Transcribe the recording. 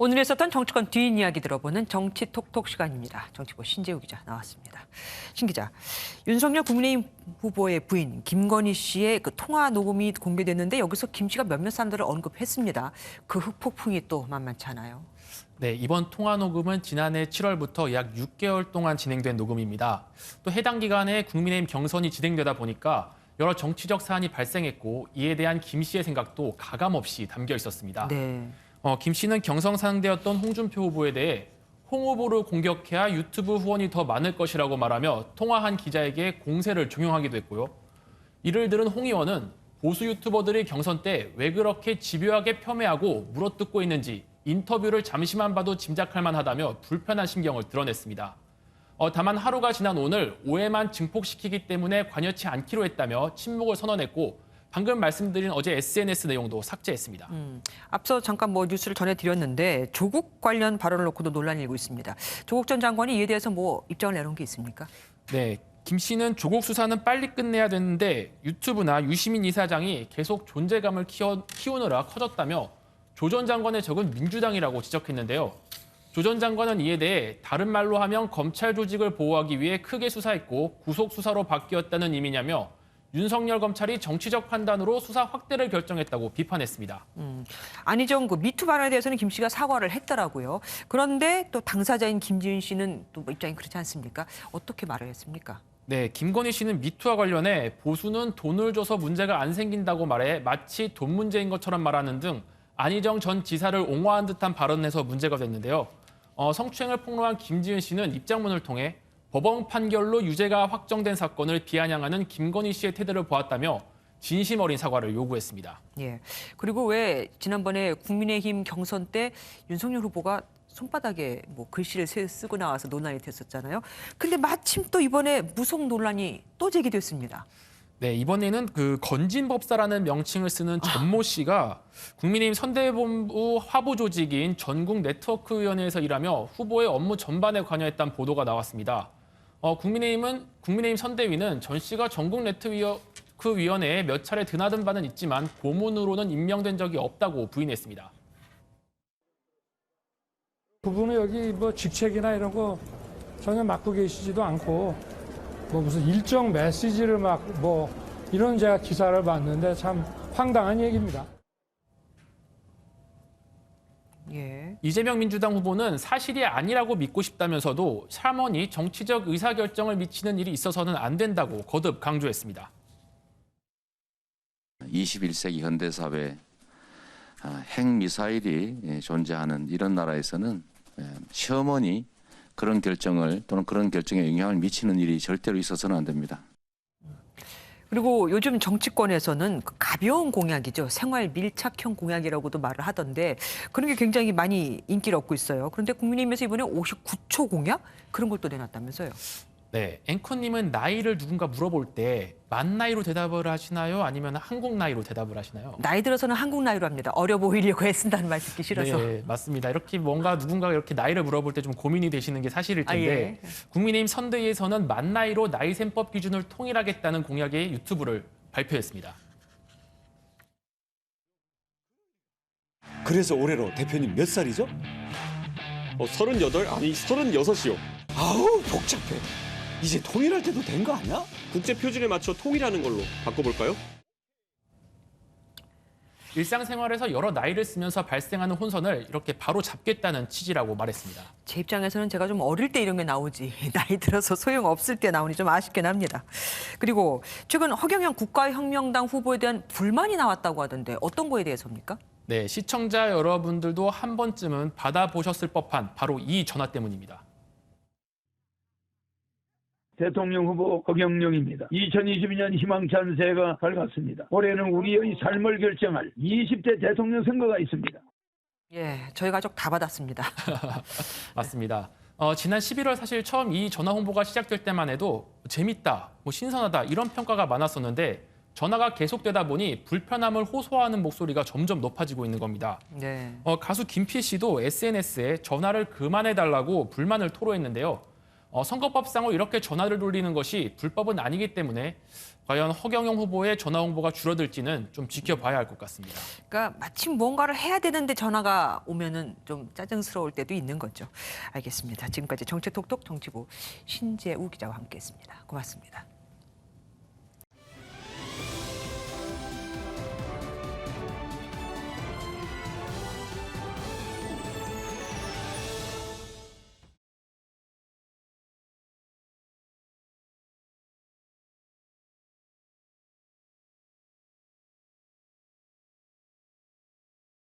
오늘 있었던 정치권 뒷이야기 들어보는 정치톡톡 시간입니다. 정치부 신재우 기자 나왔습니다. 신 기자, 윤석열 국민의힘 후보의 부인 김건희 씨의 그 통화 녹음이 공개됐는데 여기서 김 씨가 몇몇 사람들을 언급했습니다. 그 흑폭풍이 또 만만치 않아요. 네, 이번 통화 녹음은 지난해 7월부터 약 6개월 동안 진행된 녹음입니다. 또 해당 기간에 국민의힘 경선이 진행되다 보니까 여러 정치적 사안이 발생했고 이에 대한 김 씨의 생각도 가감없이 담겨 있었습니다. 네. 김 씨는 경선 상대였던 홍준표 후보에 대해 홍 후보를 공격해야 유튜브 후원이 더 많을 것이라고 말하며 통화한 기자에게 공세를 종용하기도 했고요. 이를 들은 홍 의원은 보수 유튜버들이 경선 때 왜 그렇게 집요하게 폄훼하고 물어뜯고 있는지 인터뷰를 잠시만 봐도 짐작할 만하다며 불편한 심경을 드러냈습니다. 다만 하루가 지난 오늘 오해만 증폭시키기 때문에 관여치 않기로 했다며 침묵을 선언했고 방금 말씀드린 어제 SNS 내용도 삭제했습니다. 앞서 잠깐 뉴스를 전해드렸는데 조국 관련 발언을 놓고도 논란이 일고 있습니다. 조국 전 장관이 이에 대해서 입장을 내놓은 게 있습니까? 네, 김 씨는 조국 수사는 빨리 끝내야 되는데 유튜브나 유시민 이사장이 계속 존재감을 키우느라 커졌다며 조 전 장관의 적은 민주당이라고 지적했는데요. 조 전 장관은 이에 대해 다른 말로 하면 검찰 조직을 보호하기 위해 크게 수사했고 구속 수사로 바뀌었다는 의미냐며 윤석열 검찰이 정치적 판단으로 수사 확대를 결정했다고 비판했습니다. 안희정 미투 발언에 대해서는 김 씨가 사과를 했더라고요. 그런데 또 당사자인 김지은 씨는 또 입장이 그렇지 않습니까? 어떻게 말을 했습니까? 네, 김건희 씨는 미투와 관련해 보수는 돈을 줘서 문제가 안 생긴다고 말해 마치 돈 문제인 것처럼 말하는 등 안희정 전 지사를 옹호한 듯한 발언에서 문제가 됐는데요. 성추행을 폭로한 김지은 씨는 입장문을 통해 법원 판결로 유죄가 확정된 사건을 비아냥하는 김건희 씨의 태도를 보았다며 진심 어린 사과를 요구했습니다. 예. 그리고 왜 지난번에 국민의힘 경선 때 윤석열 후보가 손바닥에 글씨를 쓰고 나와서 논란이 됐었잖아요. 근데 마침 또 이번에 무속 논란이 또 제기됐습니다. 네, 이번에는 그 건진법사라는 명칭을 쓰는 전모 씨가 국민의힘 선대본부 하부 조직인 전국 네트워크위원회에서 일하며 후보의 업무 전반에 관여했다는 보도가 나왔습니다. 국민의힘 선대위는 전 씨가 전국 네트워크위원회에 몇 차례 드나든 바는 있지만 고문으로는 임명된 적이 없다고 부인했습니다. 그분은 여기 직책이나 이런 거 전혀 맡고 계시지도 않고 무슨 일정 메시지를 이런 제가 기사를 봤는데 참 황당한 얘기입니다. 예. 이재명 민주당 후보는 사실이 아니라고 믿고 싶다면서도 샤먼이 정치적 의사결정을 미치는 일이 있어서는 안 된다고 거듭 강조했습니다. 21세기 현대사회 핵미사일이 존재하는 이런 나라에서는 샤먼이 그런 결정을 또는 그런 결정에 영향을 미치는 일이 절대로 있어서는 안 됩니다. 그리고 요즘 정치권에서는 가벼운 공약이죠. 생활 밀착형 공약이라고도 말을 하던데 그런 게 굉장히 많이 인기를 얻고 있어요. 그런데 국민의힘에서 이번에 59초 공약? 그런 걸 또 내놨다면서요. 네, 앵커님은 나이를 누군가 물어볼 때 만 나이로 대답을 하시나요? 아니면 한국 나이로 대답을 하시나요? 나이 들어서는 한국 나이로 합니다. 어려 보이려고 애쓴다는 말 듣기 싫어서. 네, 맞습니다. 이렇게 누군가가 이렇게 나이를 물어볼 때 좀 고민이 되시는 게 사실일 텐데 예. 국민의힘 선대위에서는 만 나이로 나이셈법 기준을 통일하겠다는 공약의 유튜브를 발표했습니다. 그래서 올해로 대표님 몇 살이죠? 38? 아니 36이요. 아우 복잡해. 이제 통일할 때도 된 거 아니야? 국제 표준에 맞춰 통일하는 걸로 바꿔볼까요? 일상생활에서 여러 나이를 쓰면서 발생하는 혼선을 이렇게 바로 잡겠다는 취지라고 말했습니다. 제 입장에서는 제가 좀 어릴 때 이런 게 나오지 나이 들어서 소용없을 때 나오니 좀 아쉽긴 합니다. 그리고 최근 허경영 국가혁명당 후보에 대한 불만이 나왔다고 하던데 어떤 거에 대해서입니까? 네, 시청자 여러분들도 한 번쯤은 받아보셨을 법한 바로 이 전화 때문입니다. 대통령 후보 허경영입니다. 2022년 희망찬 새해가 밝았습니다. 올해는 우리의 삶을 결정할 20대 대통령 선거가 있습니다. 예, 저희 가족 다 받았습니다. 맞습니다. 지난 11월 사실 처음 이 전화 홍보가 시작될 때만 해도 재밌다, 신선하다 이런 평가가 많았었는데 전화가 계속되다 보니 불편함을 호소하는 목소리가 점점 높아지고 있는 겁니다. 네. 가수 김필 씨도 SNS에 전화를 그만해달라고 불만을 토로했는데요. 선거법상으로 이렇게 전화를 돌리는 것이 불법은 아니기 때문에 과연 허경영 후보의 전화 홍보가 줄어들지는 좀 지켜봐야 할 것 같습니다. 그러니까 마침 뭔가를 해야 되는데 전화가 오면은 좀 짜증스러울 때도 있는 거죠. 알겠습니다. 지금까지 정치톡톡 정치부 신재우 기자와 함께했습니다. 고맙습니다.